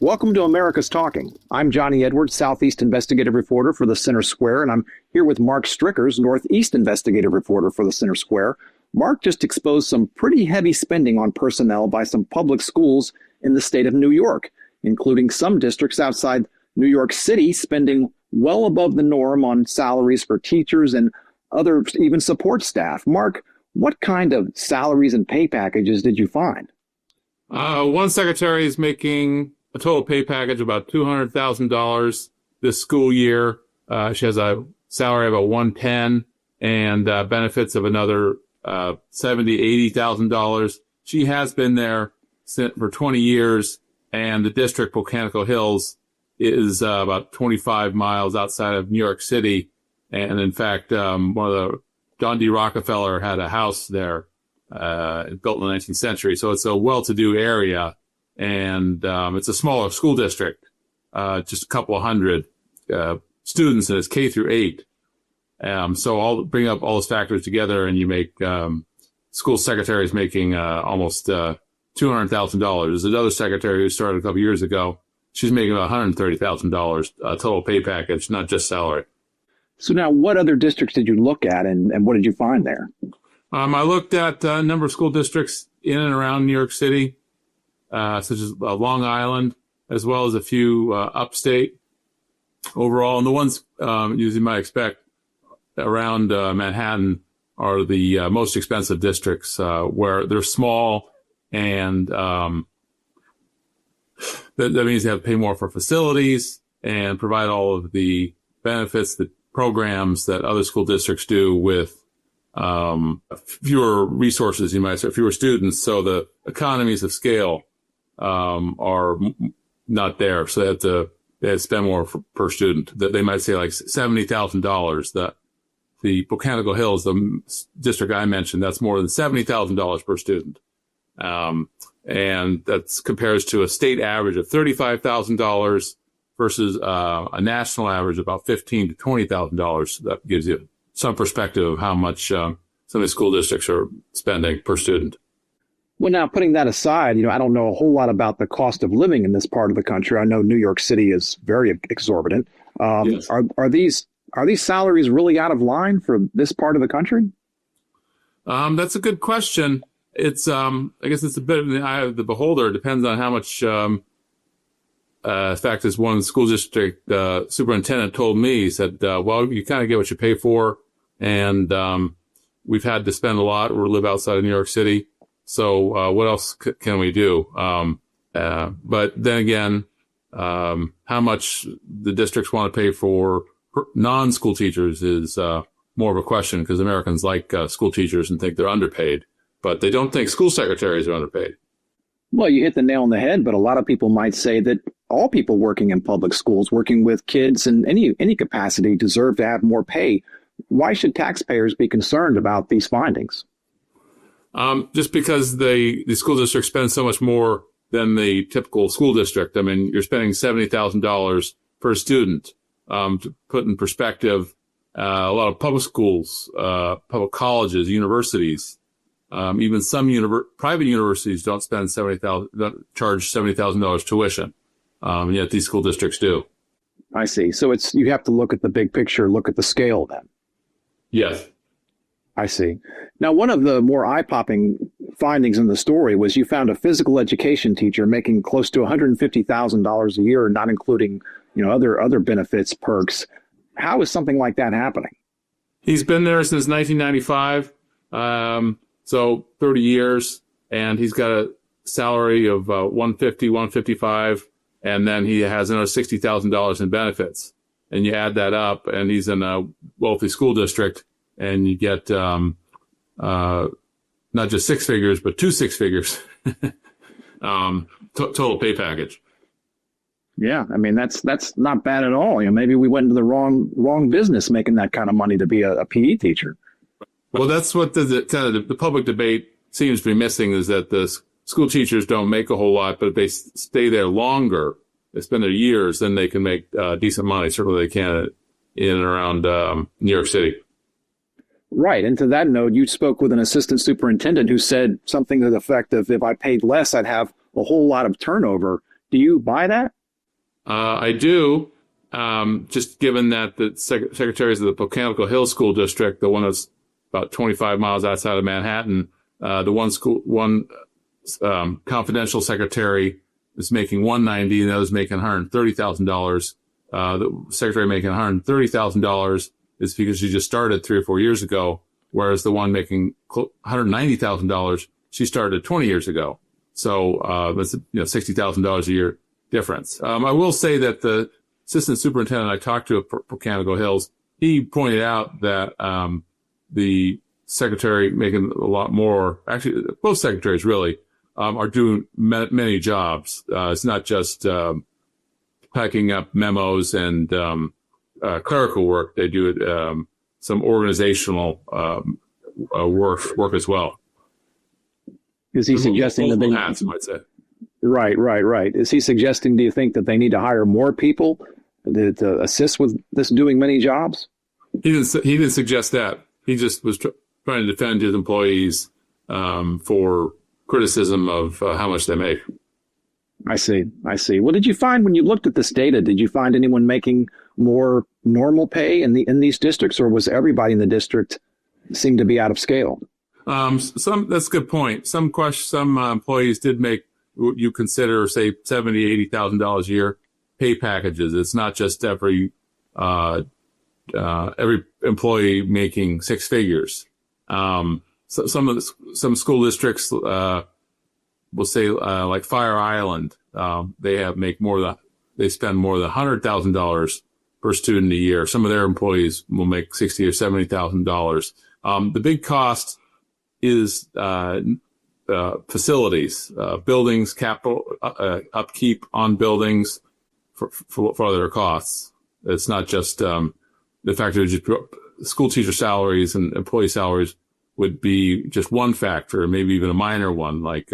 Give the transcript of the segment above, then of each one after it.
Welcome to America's Talking. I'm Johnny Edwards, Southeast Investigative Reporter for the Center Square, and I'm here with Mark Strickers, Northeast Investigative Reporter for the Center Square. Mark just exposed some pretty heavy spending on personnel by some public schools in the state of New York, including some districts outside New York City spending well above the norm on salaries for teachers and other even support staff. Mark, what kind of salaries and pay packages did you find? One secretary is making a total pay package of about $200,000 this school year. She has a salary of about $110,000 and benefits of another $70,000, $80,000. She has been there for 20 years, and the district, Pocantico Hills, is about 25 miles outside of New York City. And in fact, one of the John D. Rockefeller had a house there, built in the 19th century. So it's a well-to-do area. And it's a smaller school district, just a couple of hundred students, and it's K through 8. So I'll bring up all those factors together, and you make school secretaries making almost $200,000. There's another secretary who started a couple years ago. She's making about $130,000 total pay package, not just salary. So now, what other districts did you look at, and what did you find there? I looked at a number of school districts in and around New York City, such as Long Island, as well as a few upstate overall. And the ones you might expect around Manhattan are the most expensive districts, where they're small, and that means they have to pay more for facilities and provide all of the benefits, the programs that other school districts do with fewer resources, you might say, fewer students. So the economies of scale are not there. So they have to spend more per student. They might say like $70,000. The Pocantico Hills, the district I mentioned, that's more than $70,000 per student. And that compares to a state average of $35,000 versus a national average of about $15,000 to $20,000. That gives you some perspective of how much some of the school districts are spending per student. Well, now, putting that aside, I don't know a whole lot about the cost of living in this part of the country. I know New York City is very exorbitant. Yes. Are these salaries really out of line for this part of the country? That's a good question. It's I guess it's a bit in the eye of the beholder. It depends on how much. In fact, as one school district superintendent told me, he said, well, you kind of get what you pay for. And we've had to spend a lot or live outside of New York City. So what else can we do? But then again, how much the districts want to pay for non-school teachers is more of a question, because Americans like school teachers and think they're underpaid, but they don't think school secretaries are underpaid. Well, you hit the nail on the head, but a lot of people might say that all people working in public schools, working with kids in any capacity, deserve to have more pay. Why should taxpayers be concerned about these findings? Just because the school district spends so much more than the typical school district. I mean, you're spending $70,000 per student. To put in perspective, a lot of public schools, public colleges, universities, even some private universities don't charge $70,000 tuition. Yet these school districts do. I see. So you have to look at the big picture, look at the scale then. Yes. I see. Now, one of the more eye-popping findings in the story was you found a physical education teacher making close to $150,000 a year, not including, other benefits, perks. How is something like that happening? He's been there since 1995, so 30 years, and he's got a salary of $150,000, $155,000, and then he has another $60,000 in benefits. And you add that up, and he's in a wealthy school district, and you get not just six figures, but 2 6 figures total pay package. Yeah, I mean that's not bad at all. Maybe we went into the wrong business making that kind of money to be a PE teacher. Well, that's what the public debate seems to be missing, is that the school teachers don't make a whole lot, but if they stay there longer, they spend their years, then they can make decent money. Certainly they can in and around New York City. Right. And to that note, you spoke with an assistant superintendent who said something to the effect of, if I paid less, I'd have a whole lot of turnover. Do you buy that? I do. Just given that the secretaries of the Pocantico Hill School District, the one that's about 25 miles outside of Manhattan, the one confidential secretary is making $190, and the other's making $130,000. The secretary making $130,000 is because she just started 3 or 4 years ago, whereas the one making $190,000, she started 20 years ago. So it's $60,000 a year difference. I will say that the assistant superintendent I talked to at Pocantico Hills, he pointed out that the secretary making a lot more, actually both secretaries really, are doing many jobs. It's not just packing up memos and clerical work. They do some organizational work as well. Is he suggesting that they hats, I might say. Right. Is he suggesting, do you think, that they need to hire more people to assist with this doing many jobs? He didn't suggest that. He just was trying to defend his employees for criticism of how much they make. I see. Well, did you find when you looked at this data, did you find anyone making more normal pay in these districts, or was everybody in the district seemed to be out of scale? That's a good point. Some employees did make what you consider, say, $70,000, $80,000 a year pay packages. It's not just every employee making six figures. Some school districts will say like Fire Island, they spend more than $100,000 per student a year. Some of their employees will make $60,000 or $70,000. The big cost is facilities, buildings, capital upkeep on buildings for their costs. It's not just the factor. Just school teacher salaries and employee salaries would be just one factor, maybe even a minor one. Like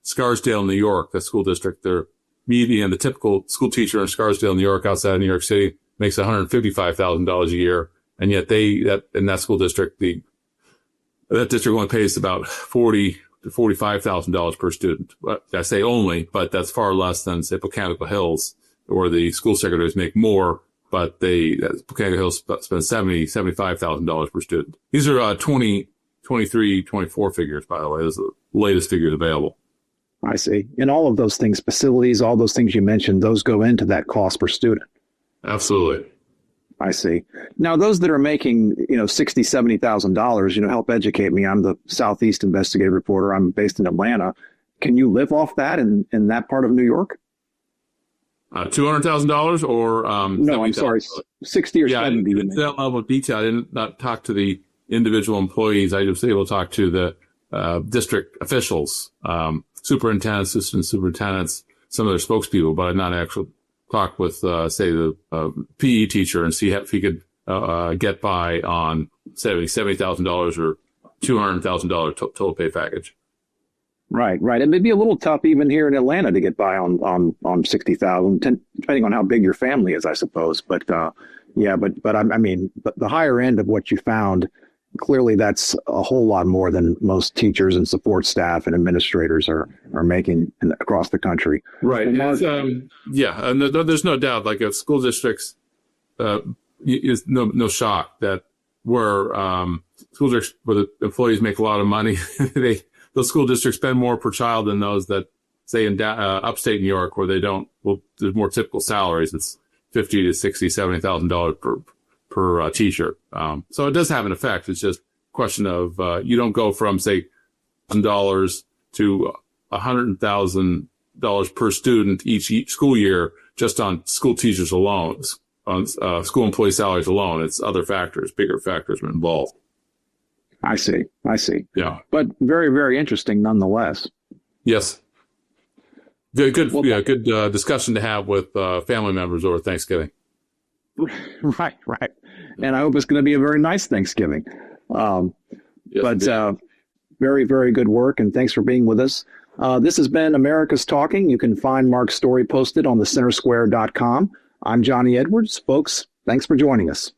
Scarsdale, New York, the school district, their median, the typical school teacher in Scarsdale, New York, outside of New York City, makes $155,000 a year, and yet in that school district, that district only pays about $40,000 to $45,000 per student. I say only, but that's far less than, say, Pocantico Hills, where the school secretaries make more, but Pocantico Hills spend $70,000, $75,000 per student. These are 23, 24 figures, by the way. Those are the latest figures available. I see. And all of those things, facilities, all those things you mentioned, those go into that cost per student. Absolutely. I see. Now, those that are making, $60,000, $70,000, help educate me. I'm the Southeast investigative reporter. I'm based in Atlanta. Can you live off that in that part of New York? $200,000 or no, I'm sorry, 60 or 70. That level of detail. I did not talk to the individual employees. I was able to talk to the district officials, superintendents, assistant superintendents, some of their spokespeople, but I did not actually talk with, say, the PE teacher and see if he could get by on $70,000 or $200,000 total pay package. Right. It may be a little tough even here in Atlanta to get by on 60,000, depending on how big your family is, I suppose. But but the higher end of what you found, clearly that's a whole lot more than most teachers and support staff and administrators are making across the country. Right. And there's no doubt. Like if school districts, is no shock that where school districts where the employees make a lot of money, those school districts spend more per child than those that, say, in upstate New York, where they don't. Well, there's more typical salaries. It's $50,000 to $60,000, $70,000 per teacher. So it does have an effect. It's just a question of you don't go from, say, $1,000 to $100,000 per student each school year just on school teachers alone, on school employee salaries alone. It's other factors, bigger factors involved. I see. Yeah. But very, very interesting nonetheless. Yes. Very good. Good discussion to have with family members over Thanksgiving. Right. And I hope it's going to be a very nice Thanksgiving. Yes, very, very good work. And thanks for being with us. This has been America's Talking. You can find Mark's story posted on thecentersquare.com. I'm Johnny Edwards. Folks, thanks for joining us.